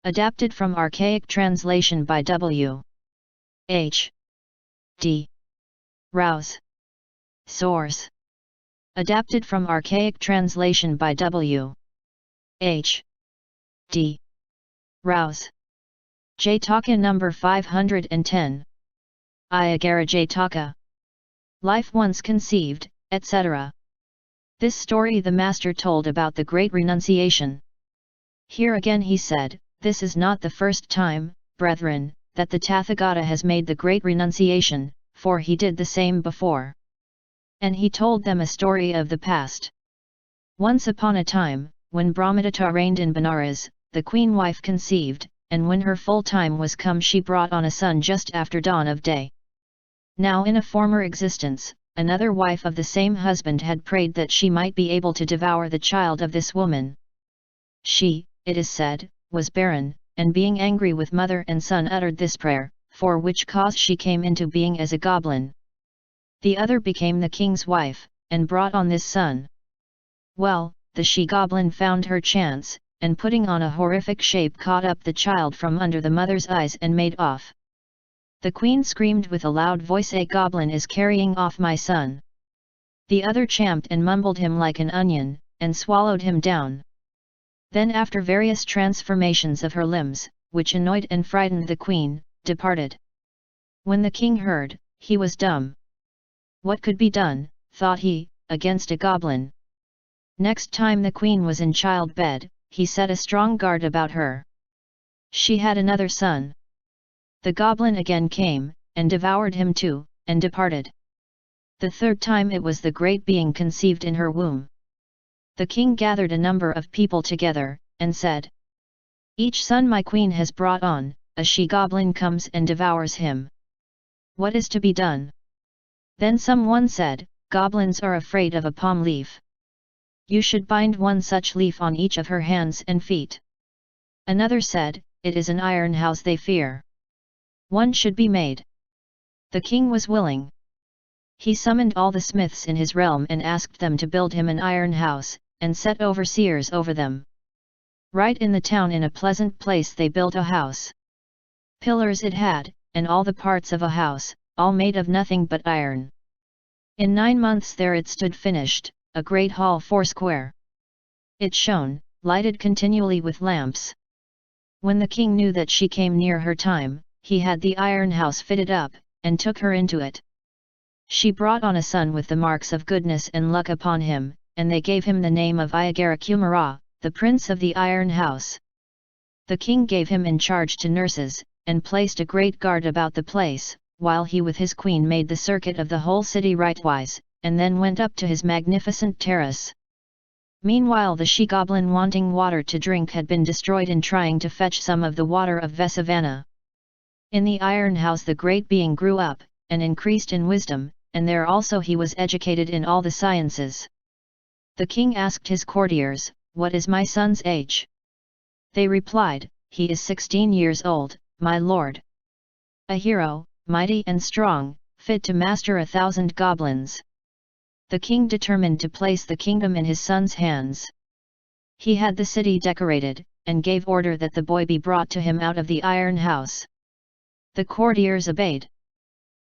Adapted from archaic translation by W.H.D. Rouse. Source. Adapted from archaic translation by W.H.D. Rouse. Jātāka number 510. Ayoghara-Jātāka. Life once conceived, etc. This story the master told about the great renunciation. Here again he said, "This is not the first time, brethren, that the Tathagata has made the great renunciation, for he did the same before." And he told them a story of the past. Once upon a time, when Brahmadatta reigned in Benares, the queen wife conceived, and when her full time was come she brought on a son just after dawn of day. Now in a former existence, another wife of the same husband had prayed that she might be able to devour the child of this woman. She, it is said, was barren, and being angry with mother and son uttered this prayer, for which cause she came into being as a goblin. The other became the king's wife, and brought on this son. Well, the she-goblin found her chance, and putting on a horrific shape caught up the child from under the mother's eyes and made off. The queen screamed with a loud voice, "A goblin is carrying off my son!" The other champed and mumbled him like an onion, and swallowed him down. Then after various transformations of her limbs, which annoyed and frightened the queen, departed. When the king heard, he was dumb. What could be done, thought he, against a goblin? Next time the queen was in childbed, he set a strong guard about her. She had another son. The goblin again came, and devoured him too, and departed. The third time it was the great being conceived in her womb. The king gathered a number of people together, and said, "Each son my queen has brought on, a she-goblin comes and devours him. What is to be done?" Then someone said, "Goblins are afraid of a palm leaf. You should bind one such leaf on each of her hands and feet." Another said, "It is an iron house they fear. One should be made." The king was willing. He summoned all the smiths in his realm and asked them to build him an iron house, and set overseers over them. Right in the town in a pleasant place they built a house. Pillars it had, and all the parts of a house, all made of nothing but iron. In 9 months there it stood finished, a great hall 4 square. It shone, lighted continually with lamps. When the king knew that she came near her time, he had the iron house fitted up, and took her into it. She brought on a son with the marks of goodness and luck upon him, and they gave him the name of Ayoghara-Kumara, the prince of the iron house. The king gave him in charge to nurses, and placed a great guard about the place, while he with his queen made the circuit of the whole city rightwise, and then went up to his magnificent terrace. Meanwhile the she-goblin wanting water to drink had been destroyed in trying to fetch some of the water of Vesavana. In the iron house the great being grew up, and increased in wisdom, and there also he was educated in all the sciences. The king asked his courtiers, "What is my son's age?" They replied, "He is 16 years old, my lord. A hero, mighty and strong, fit to master 1,000 goblins." The king determined to place the kingdom in his son's hands. He had the city decorated, and gave order that the boy be brought to him out of the iron house. The courtiers obeyed.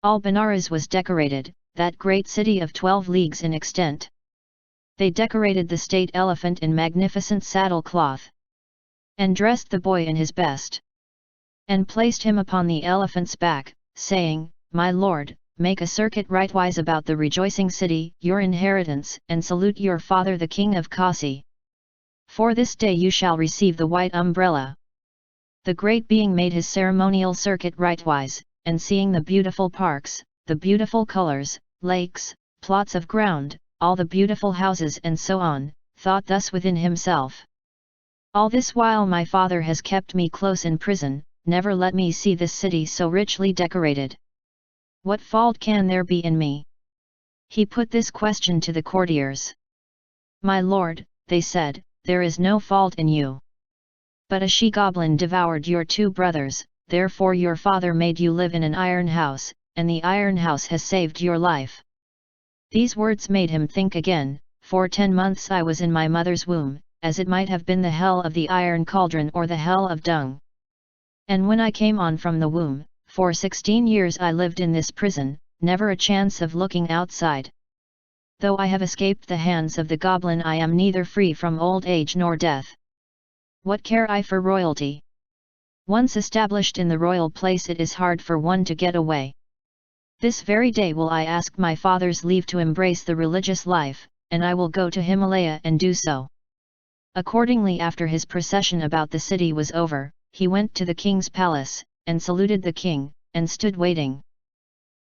All Benares was decorated, that great city of 12 leagues in extent. They decorated the state elephant in magnificent saddle cloth, and dressed the boy in his best, and placed him upon the elephant's back, saying, "My lord, make a circuit rightwise about the rejoicing city, your inheritance, and salute your father the king of Kasi. For this day you shall receive the white umbrella." The great being made his ceremonial circuit rightwise, and seeing the beautiful parks, the beautiful colors, lakes, plots of ground, all the beautiful houses and so on, thought thus within himself, "All this while my father has kept me close in prison, never let me see this city so richly decorated. What fault can there be in me?" He put this question to the courtiers. "My lord," they said, "there is no fault in you. But a she-goblin devoured your 2 brothers, therefore your father made you live in an iron house, and the iron house has saved your life." These words made him think again. "For 10 months I was in my mother's womb, as it might have been the hell of the iron cauldron or the hell of dung. And when I came on from the womb, for 16 years I lived in this prison, never a chance of looking outside. Though I have escaped the hands of the goblin, I am neither free from old age nor death. What care I for royalty? Once established in the royal place, it is hard for one to get away. This very day will I ask my father's leave to embrace the religious life, and I will go to Himalaya and do so. Accordingly, after his procession about the city was over, he went to the king's palace, and saluted the king, and stood waiting.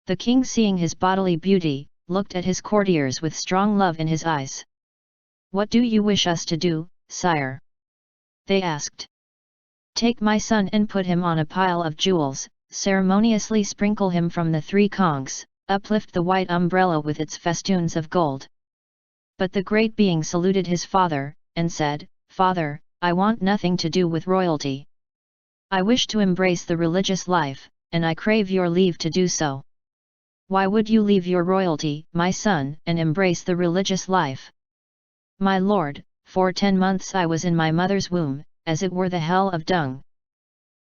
The king, seeing his bodily beauty, looked at his courtiers with strong love in his eyes. "What do you wish us to do, sire?" they asked. "Take my son and put him on a pile of jewels, ceremoniously sprinkle him from the 3 kongs, uplift the white umbrella with its festoons of gold." But the great being saluted his father, and said, "Father, I want nothing to do with royalty. I wish to embrace the religious life, and I crave your leave to do so." "Why would you leave your royalty, my son, and embrace the religious life?" "My lord, for 10 months I was in my mother's womb, as it were the hell of dung.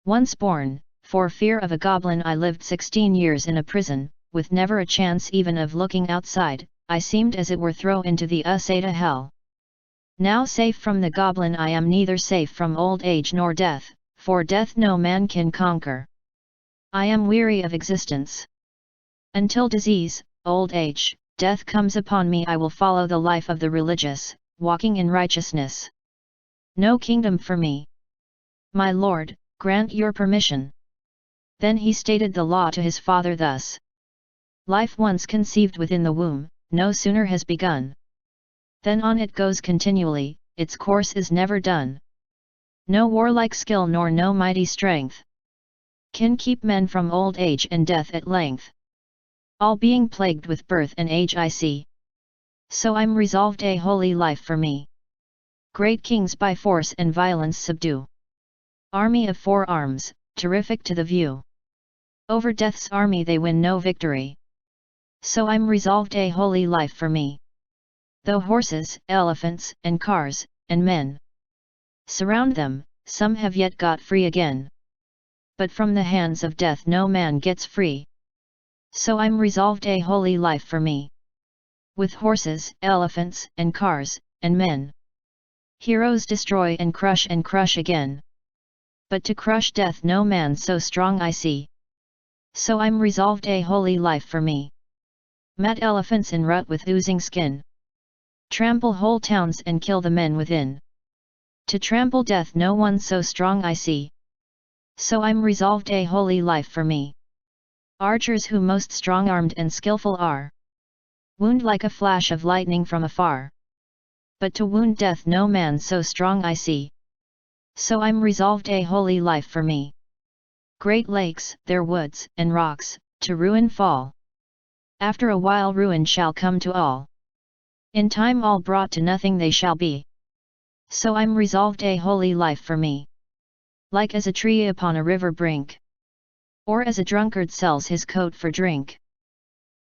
Once born, for fear of a goblin I lived 16 years in a prison, with never a chance even of looking outside. I seemed as it were thrown into the Asata hell. Now safe from the goblin, I am neither safe from old age nor death, for death no man can conquer. I am weary of existence. Until disease, old age, death comes upon me, I will follow the life of the religious, walking in righteousness. No kingdom for me. My lord, grant your permission." Then he stated the law to his father thus. Life once conceived within the womb, no sooner has begun. Then on it goes continually, its course is never done. No warlike skill nor no mighty strength can keep men from old age and death at length. All being plagued with birth and age I see. So I'm resolved a holy life for me. Great kings by force and violence subdue. Army of 4 arms, terrific to the view. Over death's army they win no victory. So I'm resolved a holy life for me. Though horses, elephants, and cars, and men surround them, some have yet got free again. But from the hands of death no man gets free. So I'm resolved a holy life for me. With horses, elephants, and cars, and men, heroes destroy and crush again. But to crush death no man so strong I see. So I'm resolved a holy life for me. Mat elephants in rut with oozing skin. Trample whole towns and kill the men within. To trample death no one so strong I see. So I'm resolved a holy life for me. Archers who most strong-armed and skillful are. Wound like a flash of lightning from afar. But to wound death no man so strong I see. So I'm resolved a holy life for me. Great lakes, their woods, and rocks, to ruin fall. After a while ruin shall come to all. In time all brought to nothing they shall be. So I'm resolved a holy life for me. Like as a tree upon a river brink. Or as a drunkard sells his coat for drink.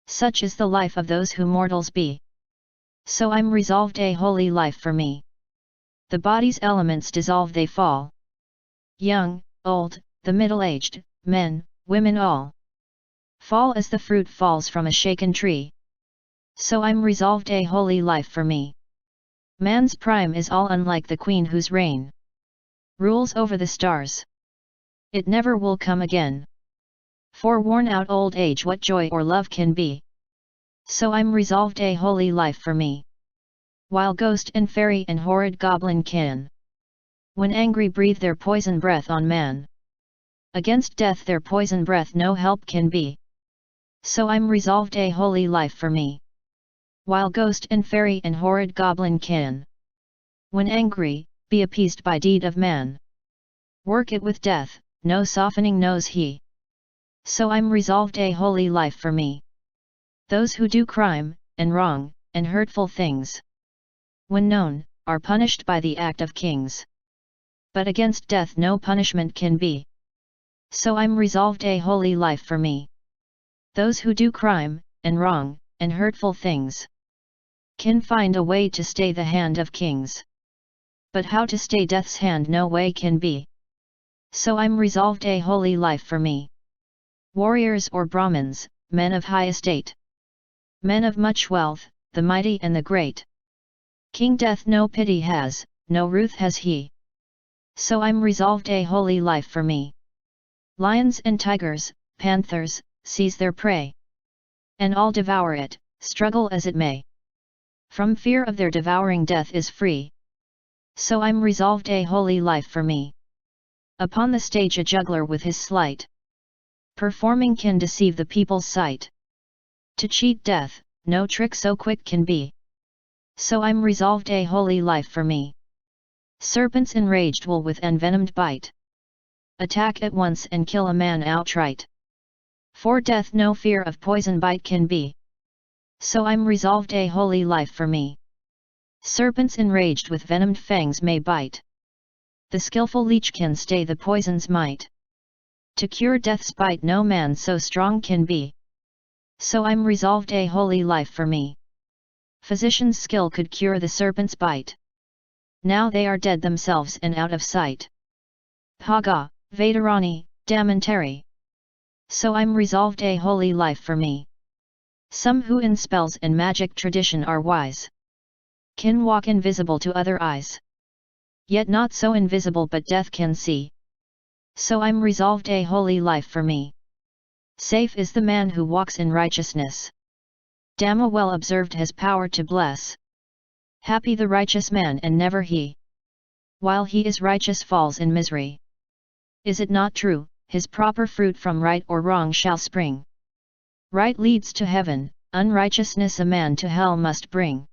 Such is the life of those who mortals be. So I'm resolved a holy life for me. The body's elements dissolve they fall. Young, old, the middle-aged, men, women all. Fall as the fruit falls from a shaken tree. So I'm resolved a holy life for me. Man's prime is all unlike the queen whose reign rules over the stars. It never will come again. For worn out old age what joy or love can be. So I'm resolved a holy life for me. While ghost and fairy and horrid goblin can, when angry, breathe their poison breath on man. Against death their poison breath no help can be. So I'm resolved a holy life for me. While ghost and fairy and horrid goblin can, when angry, be appeased by deed of man. Work it with death, no softening knows he. So I'm resolved a holy life for me. Those who do crime, and wrong, and hurtful things, when known, are punished by the act of kings. But against death no punishment can be. So I'm resolved a holy life for me. Those who do crime, and wrong, and hurtful things, can find a way to stay the hand of kings. but how to stay death's hand no way can be. So I'm resolved a holy life for me. Warriors or Brahmins, men of high estate, men of much wealth, the mighty and the great. King Death no pity has, no ruth has he. So I'm resolved a holy life for me. Lions and tigers, panthers, seize their prey, and all devour it, struggle as it may. From fear of their devouring death is free. So I'm resolved a holy life for me. Upon the stage a juggler with his sleight performing can deceive the people's sight. To cheat death, no trick so quick can be. So I'm resolved a holy life for me. Serpents enraged will with envenomed bite attack at once and kill a man outright. For death no fear of poison bite can be. So I'm resolved a holy life for me. Serpents enraged with venomed fangs may bite. The skillful leech can stay the poison's might. To cure death's bite no man so strong can be. So I'm resolved a holy life for me. Physician's skill could cure the serpent's bite. Now they are dead themselves and out of sight. Bhaga, Vedarani, Damantari. So I'm resolved a holy life for me. Some who in spells and magic tradition are wise can walk invisible to other eyes. Yet not so invisible but death can see. So I'm resolved a holy life for me. Safe is the man who walks in righteousness. Dhamma well observed has power to bless. Happy the righteous man and never he, while he is righteous falls in misery. Is it not true, his proper fruit from right or wrong shall spring. Right leads to heaven, unrighteousness a man to hell must bring.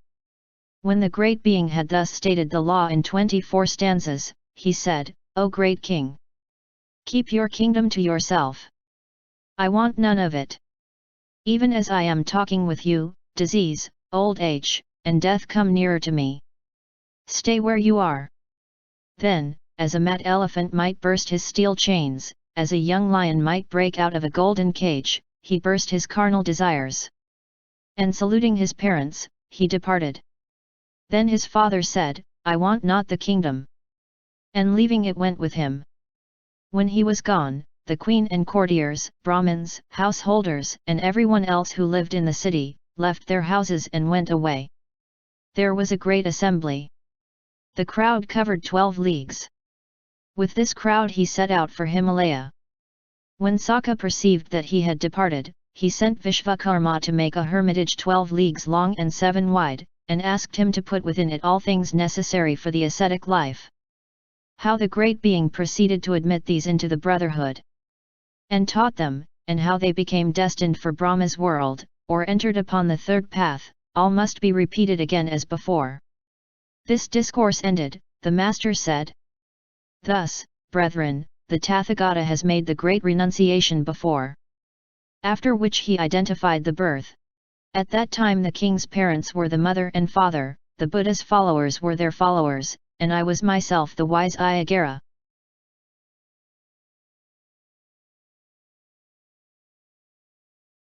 When the great being had thus stated the law in 24 stanzas, he said, O great king! Keep your kingdom to yourself. I want none of it. Even as I am talking with you, disease, old age, and death come nearer to me. Stay where you are. Then, as a mad elephant might burst his steel chains, as a young lion might break out of a golden cage, he burst his carnal desires. And saluting his parents, he departed. Then his father said, I want not the kingdom. And leaving it went with him. When he was gone, the queen and courtiers, Brahmins, householders, and everyone else who lived in the city, left their houses and went away. There was a great assembly. The crowd covered 12 leagues. With this crowd he set out for Himalaya. When Saka perceived that he had departed, he sent Vishvakarma to make a hermitage 12 leagues long and 7 wide, and asked him to put within it all things necessary for the ascetic life. How the great being proceeded to admit these into the brotherhood, and taught them, and how they became destined for Brahma's world, or entered upon the third path, all must be repeated again as before. This discourse ended, the master said, Thus, brethren, the Tathagata has made the great renunciation before. After which he identified the birth. At that time the king's parents were the mother and father, the Buddha's followers were their followers, and I was myself the wise Ayoghara.